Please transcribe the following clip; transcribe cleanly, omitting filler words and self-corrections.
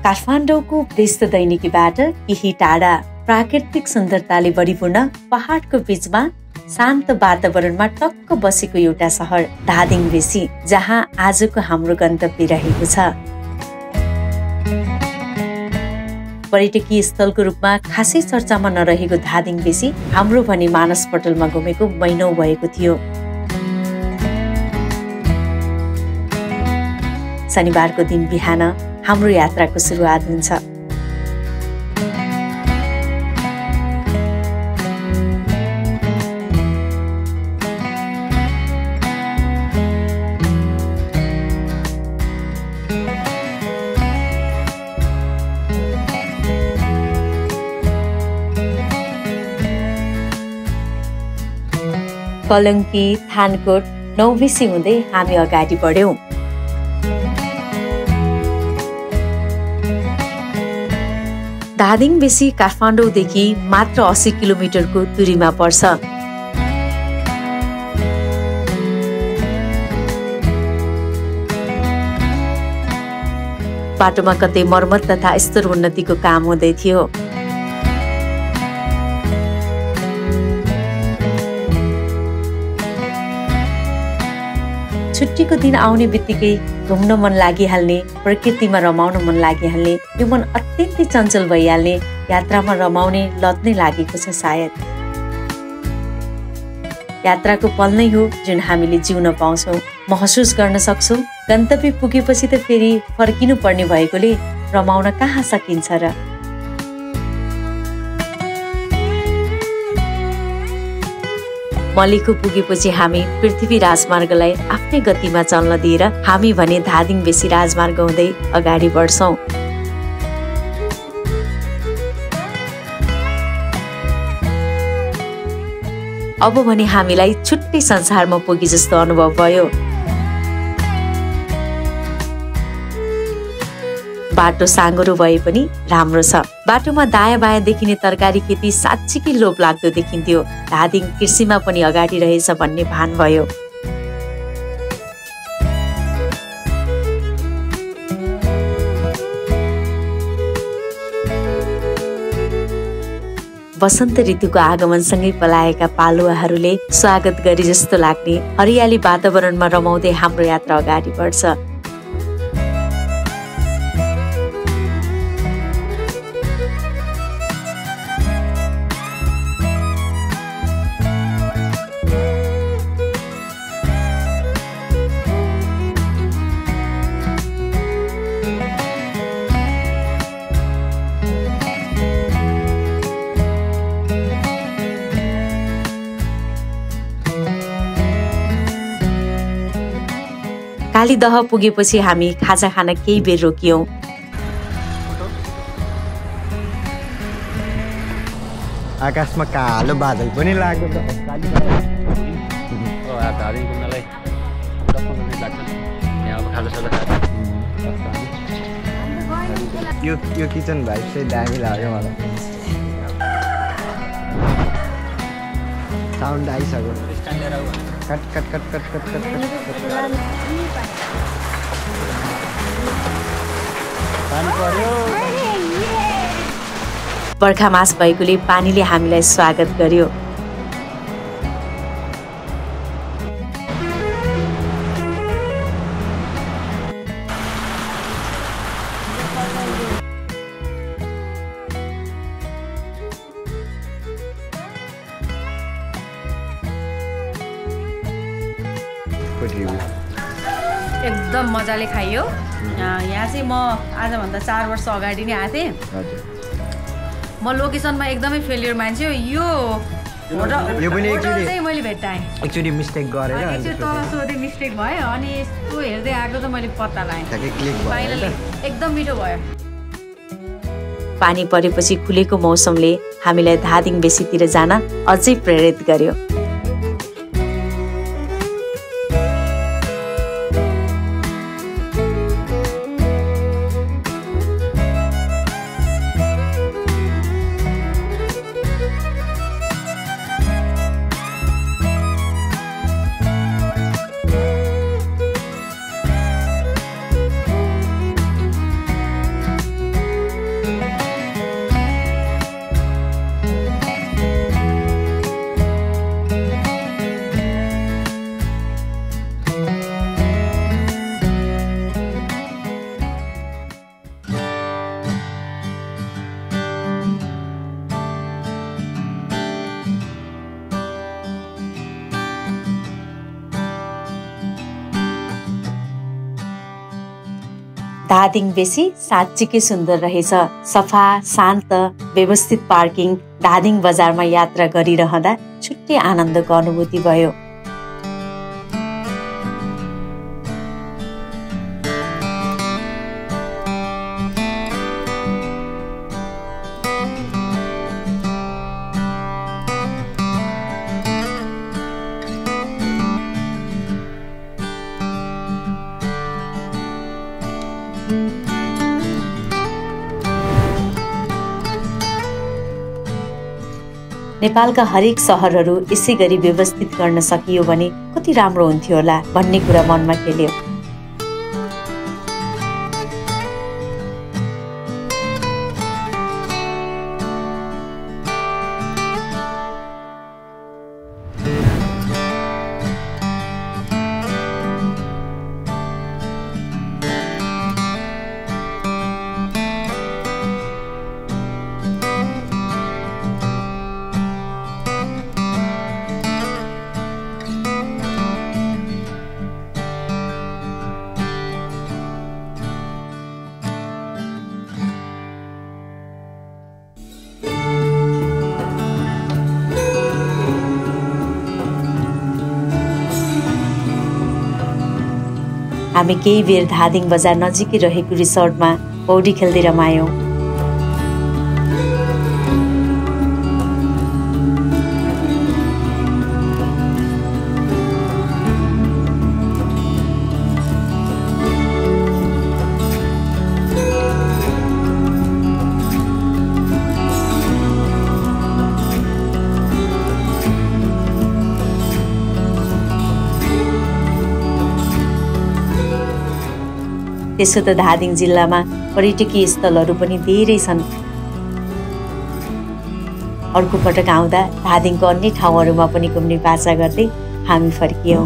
काठमाडौँको व्यस्त दैनिकीबाट केही टाढा प्राकृतिक सुन्दरताले भरिपूर्ण पहाडको बीचमा शान्त वातावरणमा टक्क बसेको एउटा सहर धादिङ बेसी, जहाँ आजको हाम्रो गन्तव्य रहेको छ। पर्यटकीय स्थलको रूपमा खासै चर्चामा नरहेको धादिङ बेसी हाम्रो भने मानस पटलमा घुमेको महिनौ भएको थियो। शनिबारको दिन बिहान हाम्रो यात्राको सुरुवात हुन्छ। कलङ्की, थानकोट, नौबिसी हुँदै हामी अगाडि बढ्यौं। धादिङ बेसी काठमाडौँदेखि मात्र 80 किलोमिटरको दूरीमा पर्छ। बाटोमा कतै मर्मत तथा स्तर उन्नतिको काम हुँदै थियो। छुट्टीको दिन आउने बित्तिकै घुम्न मन लागिहाल्ने, प्रकृतिमा रमाउन मन लागिहाल्ने, यो मन अत्यन्तै चञ्चल भइहाल्ने, यात्रामा रमाउने लत नै लागेको छ सायद। यात्राको पल नै हो जुन हामीले जिउन पाउँछौँ, महसुस गर्न सक्छौँ। गन्तव्य पुगेपछि त फेरि फर्किनु पर्ने भएकोले रमाउन कहाँ सकिन्छ र। मलेखु पुगेपछि हामी पृथ्वी राजमार्गलाई आफ्नै गतिमा चल्न दिएर हामी भने धादिङ बेसी राजमार्ग हुँदै अगाडि बढ्छौं। अब भने हामीलाई छुट्टै संसारमा पुगे जस्तो अनुभव भयो। बाटो साँघुरो भए पनि राम्रो छ। बाटोमा दायाँ बायाँ देखिने तरकारी खेती साँच्चीकै लोभ लाग्दो देखिन्थ्यो। धादिङ कृषिमा पनि अगाडि रहेछ भन्ने भान भयो। वसन्त ऋतुको आगमनसँगै पलाएका पालुवाहरूले स्वागत गरे जस्तो लाग्ने हरियाली वातावरणमा रमाउँदै हाम्रो यात्रा अगाडि बढ्छ। कालीदह पुगेपछि हामी खाजा खान केही बेर रोकियौं। आकाशमा कालो बादल पनि लाग्यो त। यो किचन भाइब चाहिँ दामी लाग्यो मलाई। साउन्ड आइसक्यो। Cut cut cut cut cut cut cut. बर्खा मास भएकोले पानीले हामीलाई स्वागत गर्यो। एकदम मजाले खाइयो। यहाँ चाहिँ म आजभन्दा 4 वर्ष अगाडि नै आएको थिएँ। म लोकेसनमा एकदमै फेलियर मान्छे हो। यो पनि चाहिँ मैले भेट्टाएँ। एक्चुअली मिस्टेक गरेर तल सोधे मिस्टेक भयो। अनि यस्तो हेर्दै आएको त मैले पत्ता लगाएँ। एकदम मिठो भयो। पानी परेपछि खुलेको मौसमले हामीलाई धादिङ बेसीतिर जान अझै प्रेरित गर्यो। धादिङ बेसी साँच्चीकै सुन्दर रहेछ। सफा, शान्त, व्यवस्थित पार्किङ। धादिङ बजारमा यात्रा गरिरहँदा छुट्टै आनन्दको अनुभूति भयो। नेपालका हरेक सहरहरू यसै गरी व्यवस्थित गर्न सकियो भने कति राम्रो हुन्थ्यो होला भन्ने कुरा मनमा खेल्यो। हामी केही बेर धादिङ बजार नजिकै रहेको रिसोर्टमा पौडी खेल्दै रमायौं। त्यसो त धादिङ जिल्लामा पर्यटकीय स्थलहरू पनि धेरै छन्। अर्को पटक आउँदा धादिङको अन्य ठाउँहरूमा पनि घुम्ने बाचा गर्दै हामी फर्कियौं।